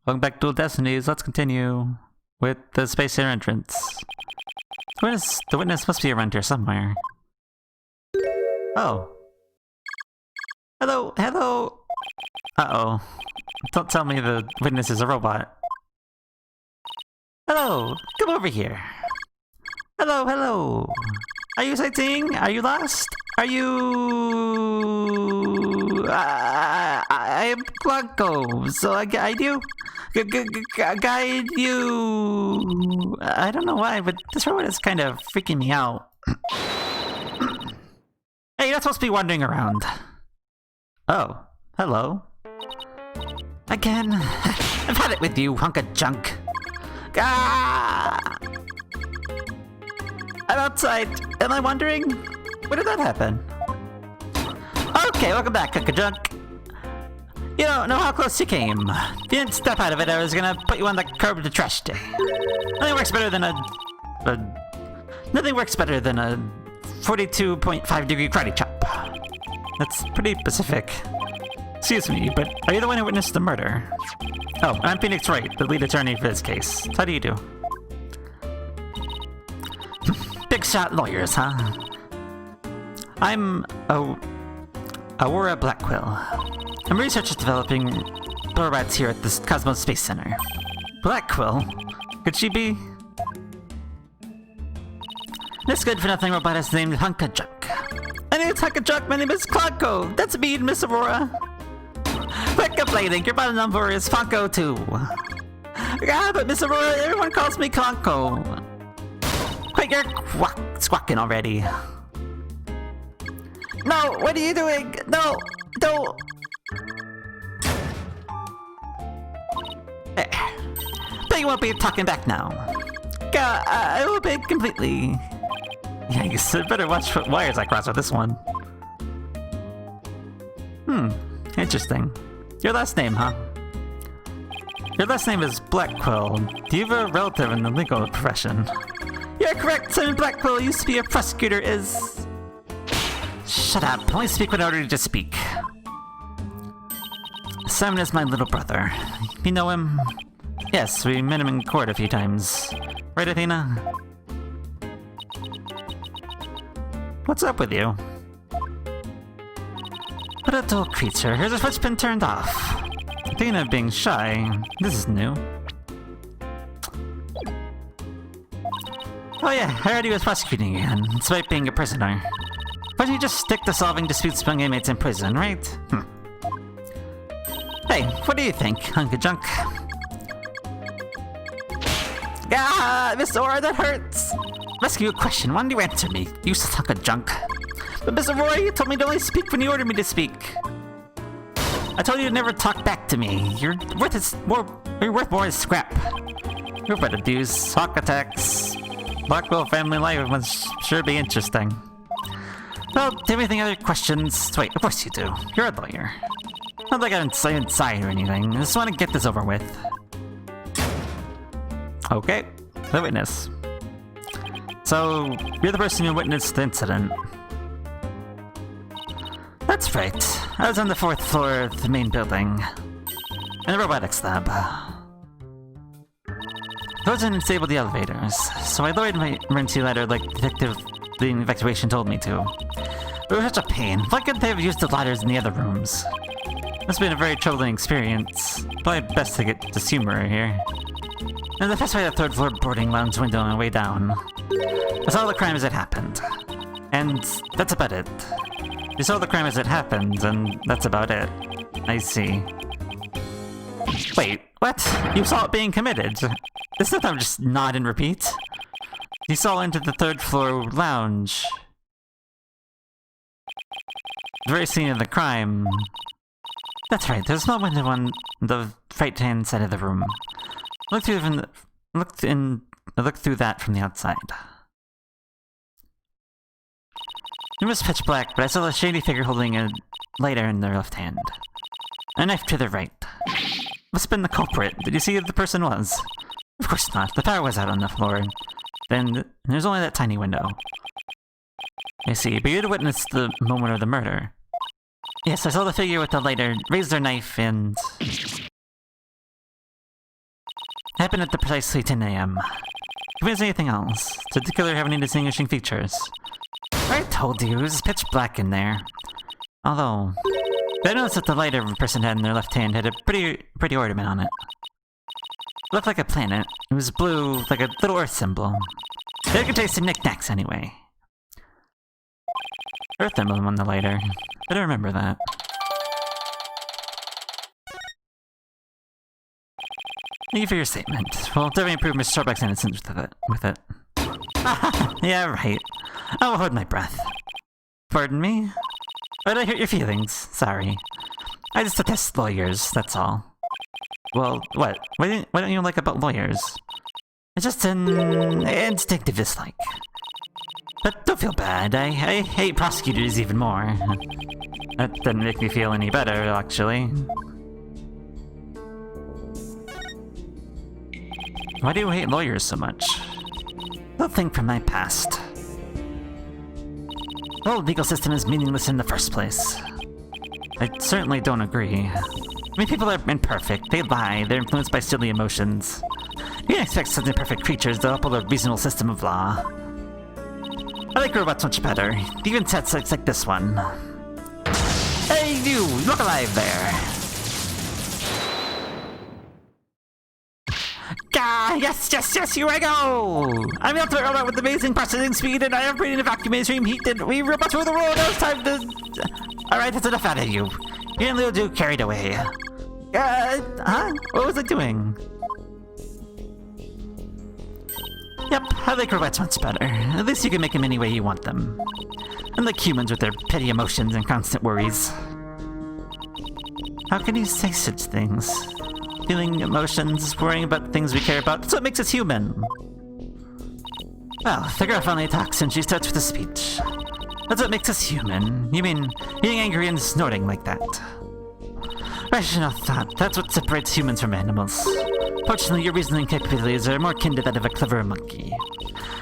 Welcome back to Destinies. Let's continue with the space air entrance. The witness must be around here somewhere. Oh. Hello, hello! Uh-oh. Don't tell me the witness is a robot. Hello, come over here. Hello, hello. Are you sightseeing? Are you lost? Are you... I am Blanco, so I guide you? Guide you... I don't know why, but this robot is kind of freaking me out. Hey, you're not supposed to be wandering around. Oh, hello. Again? I've had it with you, hunk of junk. Ah! I'm outside. Am I wandering? When did that happen? Okay, welcome back, hunk of junk. You don't know how close you came. If you didn't step out of it, I was gonna put you on the curb of the trash day. Nothing works better than Nothing works better than a 42.5 degree karate chop. That's pretty specific. Excuse me, but are you the one who witnessed the murder? Oh, I'm Phoenix Wright, the lead attorney for this case. How do you do? Big shot lawyers, huh? I'm Aurora Blackquill. I'm a researcher developing robots here at this Cosmos Space Center. Blackquill? Could she be? This good-for-nothing robot is named Hunk of Junk. My name is Hunk of Junk, my name is Clonko. That's me, Miss Aurora. Quit complaining, your bottom number is Funko too. Ah, but Miss Aurora, everyone calls me Clonko. Quit your squawking already. No, what are you doing? No, don't. But you won't be talking back now. I will obey completely. Yikes, I better watch what wires I cross with this one. Interesting. Your last name, huh? Your last name is Blackquill. Do you have a relative in the legal profession? You're correct, Simon Blackquill used to be a prosecutor is... Shut up, only speak when ordered to speak. Simon is my little brother. You know him? Yes, we met him in court a few times. Right, Athena? What's up with you? What a dull creature. Here's a switch been turned off. Athena being shy. This is new. Oh yeah, I heard he was prosecuting again, despite being a prisoner. Why don't you just stick to solving disputes among inmates in prison, right? Hey, what do you think, hunk of junk? Ah, Miss Aurora, that hurts! Ask you a question, why don't you answer me, useless hunk of junk? But Miss Aurora, you told me to only speak when you ordered me to speak. I told you to never talk back to me. You're worth more than scrap. You're about abuse, hawk attacks. Blackquill family life must sure be interesting. Well, do you have any other questions? Wait, of course you do. You're a lawyer. Not like I'm inside or anything. I just want to get this over with. Okay, the witness. So, you're the person who witnessed the incident. That's right. I was on the 4th floor of the main building. In the robotics lab. I wasn't disable the elevators, so I lowered my emergency ladder like the evacuation told me to. It was such a pain. Why couldn't they have used the ladders in the other rooms? Must have been a very troubling experience. Probably best to get this humor here. And the first way the 3rd floor boarding lounge window on my way down. I saw the crime as it happened. And that's about it. You saw the crime as it happened, and that's about it. I see. Wait, what? You saw it being committed? This is not just nod and repeat. You saw into the 3rd floor lounge. The very scene of the crime. That's right, there's no window on the right-hand side of the room. I looked through that from the outside. It was pitch black, but I saw a shady figure holding a lighter in their left hand. A knife to the right. Must have been the culprit. Did you see who the person was? Of course not. The power was out on the floor. Then there's only that tiny window. I see, but you'd witnessed the moment of the murder. Yes, I saw the figure with the lighter raise their knife and... Happened at the precisely 10 a.m. If there's anything else, particularly have any distinguishing features. I told you, it was pitch black in there. Although, I noticed that the lighter a person had in their left hand had a pretty ornament on it. It looked like a planet. It was blue, like a little earth symbol. They could taste the knickknacks anyway. Earth emblem on the lighter. Better remember that. Thank you for your statement. Well, definitely improve Mr. Starbuck's innocence with it. Yeah, right. I will hold my breath. Pardon me? But I hurt your feelings. Sorry. I just detest lawyers, that's all. Well, what? What don't you like about lawyers? It's just an instinctive dislike. But don't feel bad. I hate prosecutors even more. That doesn't make me feel any better, actually. Why do you hate lawyers so much? Don't think from my past. The whole legal system is meaningless in the first place. I certainly don't agree. I mean, people are imperfect, they lie, they're influenced by silly emotions. You can't expect such imperfect creatures to uphold a reasonable system of law. I like robots much better, even sets like this one. Hey you, look alive there! Gah, yes, here I go! I'm the ultimate robot with amazing processing speed, and I have brain in a vacuum extreme heat, and we robots rule the world. Now it's time to... Alright, that's enough out of you. You and Leo do carried away. Huh? What was I doing? Yep, I like robots much better. At least you can make them any way you want them. Unlike humans with their petty emotions and constant worries. How can you say such things? Feeling emotions, worrying about things we care about, that's what makes us human. Well, the girl finally talks and she starts with a speech. That's what makes us human. You mean being angry and snorting like that? Rational thought, that's what separates humans from animals. Fortunately, your reasoning capabilities are more akin to that of a clever monkey.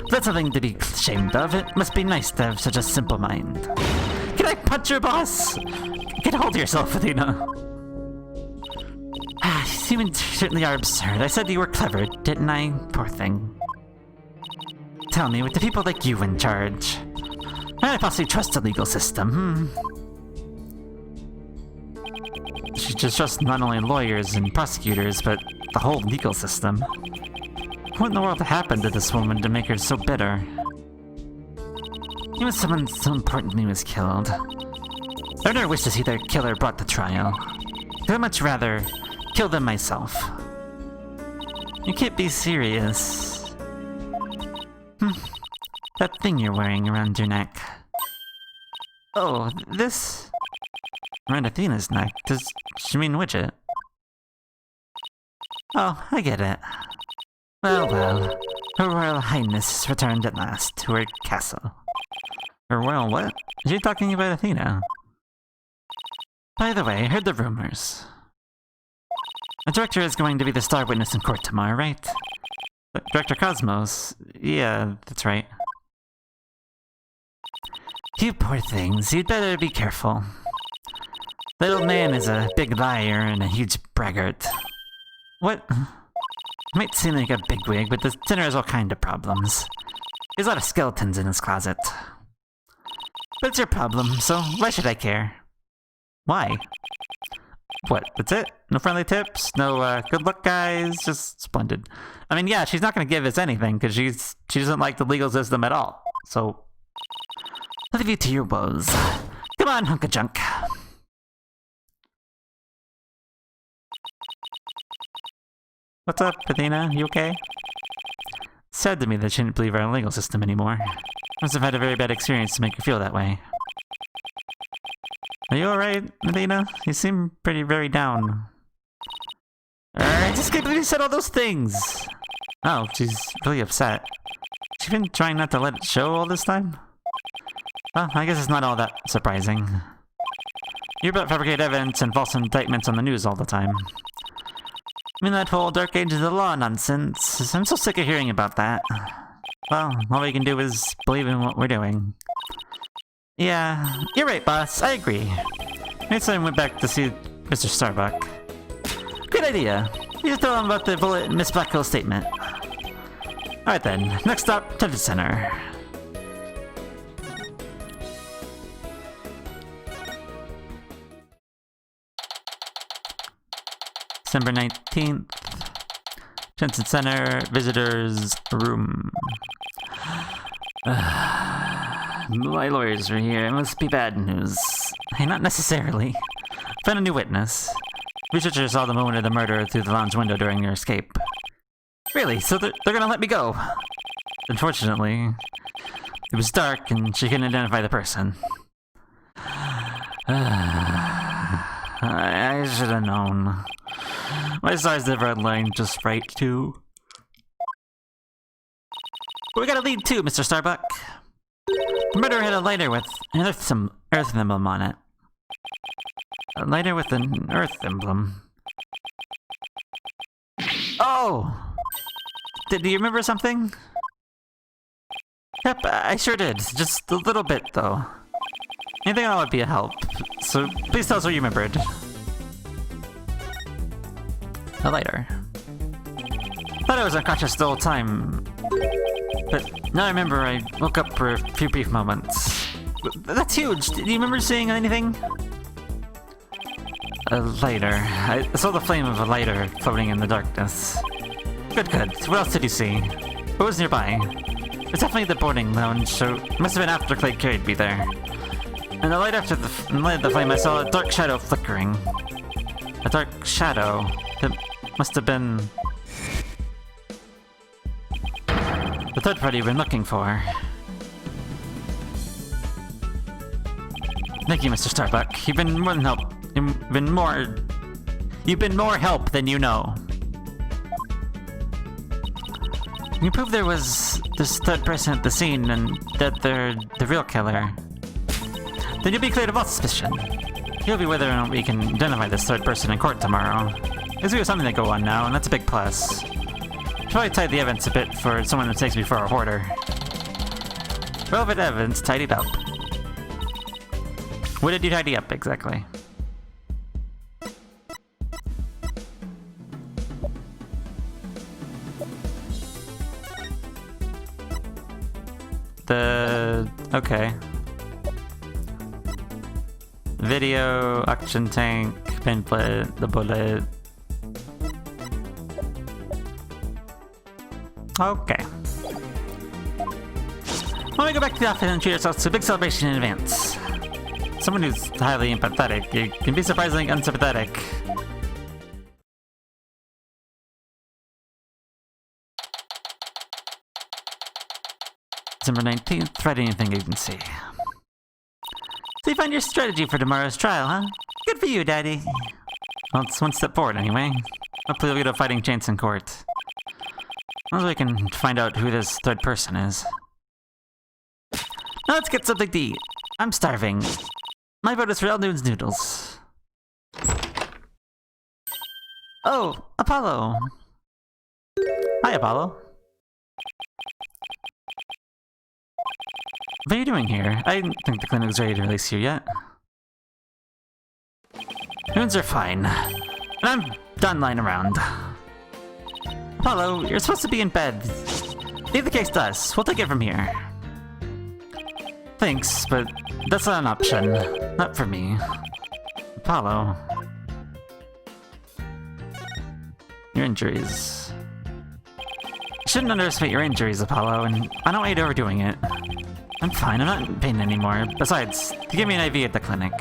But that's nothing to be ashamed of. It must be nice to have such a simple mind. Can I punch your boss? Get a hold of yourself, Athena. Humans certainly are absurd. I said you were clever, didn't I? Poor thing. Tell me, with the people like you in charge, how do I possibly trust the legal system, She just trusts not only lawyers and prosecutors, but the whole legal system. What in the world happened to this woman to make her so bitter? Even someone so important to me was killed. I never wish to see their killer brought to trial. I'd much rather kill them myself. You can't be serious. That thing you're wearing around your neck. Oh, this... around Athena's neck. Does she mean Widget? Oh, I get it. Well, well. Her Royal Highness has returned at last to her castle. Her Royal what? Is she talking about Athena? By the way, I heard the rumors. The director is going to be the star witness in court tomorrow, right? Director Cosmos? Yeah, that's right. You poor things, you'd better be careful. That old man is a big liar and a huge braggart. What? He might seem like a bigwig, but the sinner has all kind of problems. He has a lot of skeletons in his closet. But it's your problem, so why should I care? Why? What, that's it? No friendly tips? No, good luck guys? Just splendid. I mean, yeah, she's not gonna give us anything, because she doesn't like the legal system at all. So, I'll leave you to your woes. Come on, hunk of junk. What's up, Athena? You okay? It's sad to me that she didn't believe our legal system anymore. Must have had a very bad experience to make her feel that way. Are you alright, Athena? You seem very down. I just can't believe you said all those things! Oh, she's really upset. She's been trying not to let it show all this time? Well, I guess it's not all that surprising. You hear about fabricated evidence and false indictments on the news all the time. I mean that whole Dark Age of the Law nonsense. I'm so sick of hearing about that. Well, all we can do is believe in what we're doing. Yeah, you're right, boss. I agree. Next time I went back to see Mr. Starbuck. Good idea. You just tell him about the bullet in Miss Blackwill's statement. Alright then, next stop, Detention Center. December 19th. Detention Center, visitors room. My lawyers are here. It must be bad news. Hey, not necessarily. Found a new witness. Researchers saw the moment of the murder through the lounge window during your escape. Really? So they're gonna let me go? Unfortunately, it was dark and she couldn't identify the person. I should have known. My size the red line just right too. But we got a lead too, Mr. Starbuck. The murderer had a lighter with an earth emblem on it. A lighter with an earth emblem. Oh! Do you remember something? Yep, I sure did. Just a little bit, though. Anything at all would be a help. So please tell us what you remembered. A lighter. Thought I was unconscious the whole time. But now I remember I woke up for a few brief moments. That's huge! Do you remember seeing anything? A lighter. I saw the flame of a lighter floating in the darkness. Good, good. What else did you see? What was nearby? It's definitely the boarding lounge, so it must have been after Clay carried me there. And the light after the light of the flame, I saw a dark shadow flickering. A dark shadow that must have been the third party we've been looking for. Thank you, Mr. Starbuck. You've been more than help. You've been more help than you know. You proved there was this third person at the scene and that they're the real killer. Then you'll be cleared of all suspicion. You'll be whether or not we can identify this third person in court tomorrow. Because we have something to go on now, and that's a big plus. Should probably tidy the evidence a bit for someone that takes me for a hoarder. Relevant evidence tidied up. What did you tidy up exactly? Okay. Video, oxygen tank, pamphlet, the bullet. Okay. When we go back to the office and treat ourselves to a big celebration in advance. Someone who's highly empathetic, you can be surprisingly unsympathetic. December 19th, write anything you can see. So you find your strategy for tomorrow's trial, huh? Good for you, Daddy. Well, it's one step forward anyway. Hopefully we'll get a fighting chance in court. As long as we can find out who this third person is. Now let's get something to eat. I'm starving. My vote is for Eldoon's noodles. Oh, Apollo. Hi, Apollo. What are you doing here? I didn't think the clinic was ready to release you yet. Wounds are fine. And I'm done lying around. Apollo, you're supposed to be in bed. Leave the case to us. We'll take it from here. Thanks, but that's not an option. Not for me. Apollo. Your injuries. You shouldn't underestimate your injuries, Apollo, and I don't want you to overdoing it. I'm fine, I'm not in pain anymore. Besides, they gave me an IV at the clinic.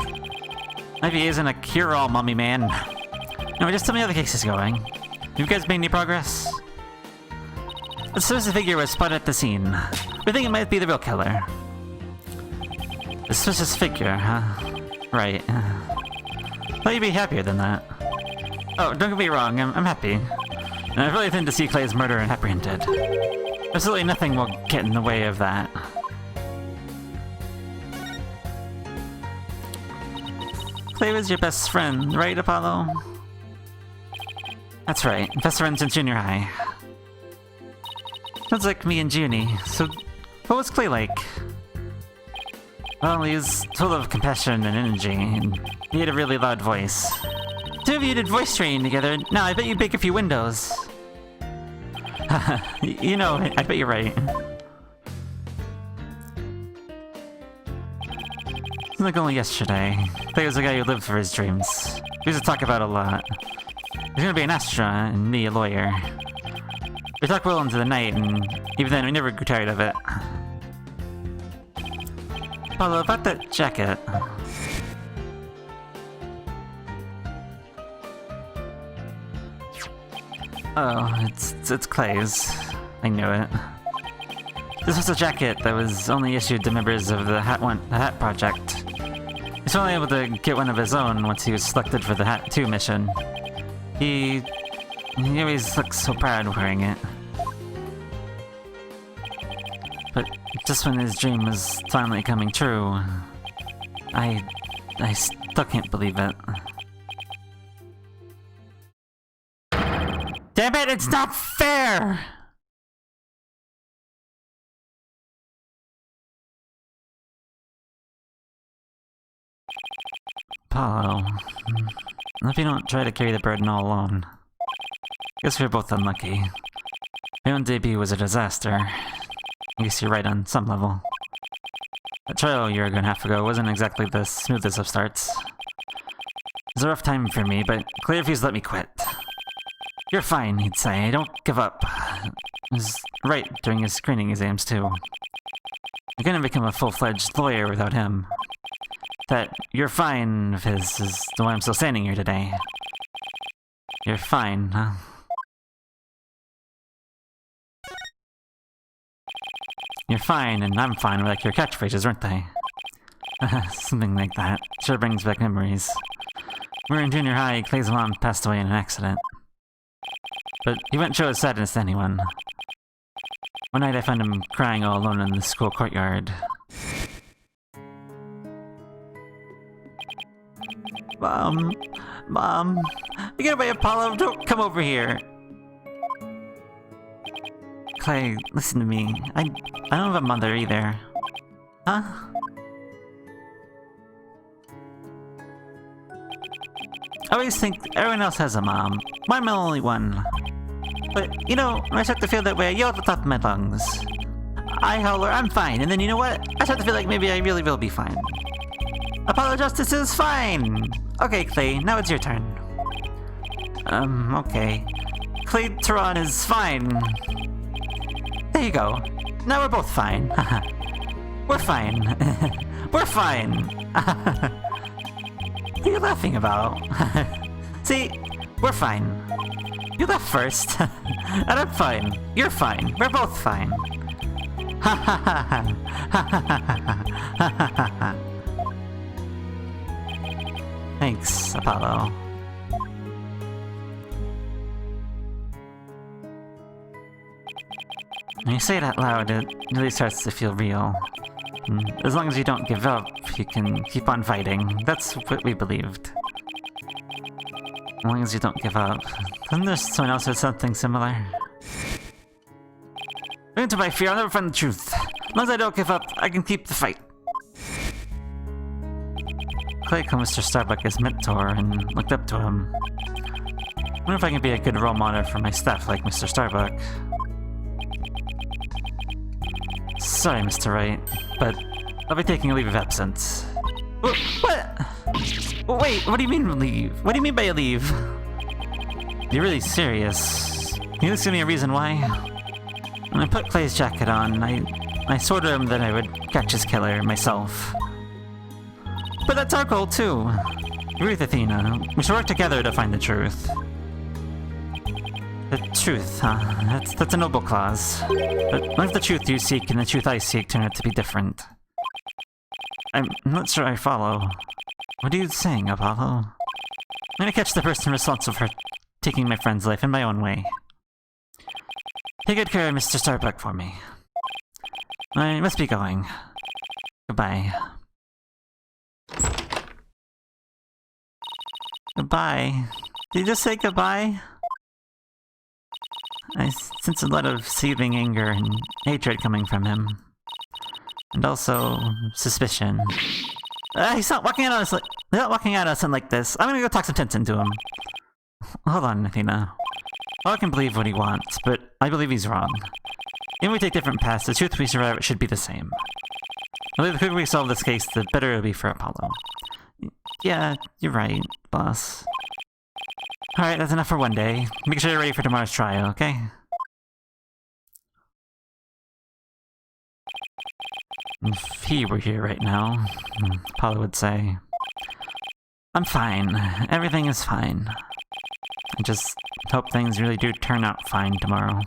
IV isn't a cure-all, mummy man. Anyway, just tell me how the case is going. You guys made any progress? The suspicious figure was spotted at the scene. We think it might be the real killer. The suspicious figure, huh? Right. Thought you'd be happier than that. Oh, don't get me wrong, I'm happy. And I really intend to see Clay's murder apprehended. Absolutely nothing will get in the way of that. Clay was your best friend, right, Apollo? That's right, best friend since junior high. Sounds like me and Junie. So, what was Clay like? Well, he was full of compassion and energy, and he had a really loud voice. Two of you did voice training together. Now I bet you break a few windows. You know, I bet you're right. Like only yesterday, Clay was a guy who lived for his dreams. We used to talk about a lot. He's gonna be an astronaut and me a lawyer. We talked well into the night, and even then we never grew tired of it. Although about that jacket. Oh, it's Clay's. I knew it. This was a jacket that was only issued to members of the Hat Project. He's only able to get one of his own once he was selected for the Hat 2 mission. He always looks so proud wearing it. But just when his dream was finally coming true, I still can't believe it. Damn it, it's not fair! Apollo, I hope you don't try to carry the burden all alone. Guess we're both unlucky. My own debut was a disaster. I guess you're right on some level. That trial a year and a half ago wasn't exactly the smoothest of starts. It was a rough time for me, but Clay refused to let me quit. You're fine, he'd say. Don't give up. It was right during his screening exams, too. I couldn't become a full-fledged lawyer without him. That "you're fine" of his is the why I'm still standing here today. You're fine, huh? You're fine and I'm fine were like your catchphrases, weren't they? Something like that. Sure brings back memories. We were in junior high, Clay's mom passed away in an accident. But he wouldn't show his sadness to anyone. One night I found him crying all alone in the school courtyard. Mom, get away, Apollo, don't come over here. Clay, listen to me. I don't have a mother either. Huh? I always think everyone else has a mom. Why am I the only one? But, you know, when I start to feel that way, I yell at the top of my lungs. I holler, I'm fine, and then you know what? I start to feel like maybe I really will be fine. Apollo Justice is fine! Okay, Clay, now it's your turn. Okay. Clay Tehran is fine. There you go. Now we're both fine. We're fine. We're fine! What are you laughing about? See, we're fine. You left first. And I'm fine. You're fine. We're both fine. Ha ha ha ha. Ha ha ha ha ha. Thanks, Apollo. When you say it out loud, it really starts to feel real. As long as you don't give up, you can keep on fighting. That's what we believed. As long as you don't give up. Isn't there someone else who said something similar? Into my fear, I'll never find the truth. As long as I don't give up, I can keep the fight. Clay called Mr. Starbuck his mentor and looked up to him. I wonder if I can be a good role model for my staff like Mr. Starbuck. Sorry, Mr. Wright, but I'll be taking a leave of absence. What? Wait, what do you mean leave? What do you mean by leave? You're really serious. Can you just give me a reason why? When I put Clay's jacket on, I swore to him that I would catch his killer myself. But that's our goal too. You're with Athena. We should work together to find the truth. The truth, huh? That's a noble cause. But what if the truth you seek and the truth I seek turn out to be different? I'm not sure I follow. What are you saying, Apollo? I'm gonna catch the person responsible for taking my friend's life in my own way. Take good care of Mr. Starbuck for me. I must be going. Goodbye. Goodbye. Did you just say goodbye? I sense a lot of seething anger and hatred coming from him. And also, suspicion. He's not walking at us and like this. I'm gonna go talk some sense into him. Hold on, Athena. I can believe what he wants, but I believe he's wrong. Even if we take different paths, the truth we survive should be the same. I believe the quicker we solve this case, the better it'll be for Apollo. Yeah, you're right, boss. Alright, that's enough for one day. Make sure you're ready for tomorrow's trial, okay? If he were here right now, Apollo would say, I'm fine. Everything is fine. I just hope things really do turn out fine tomorrow.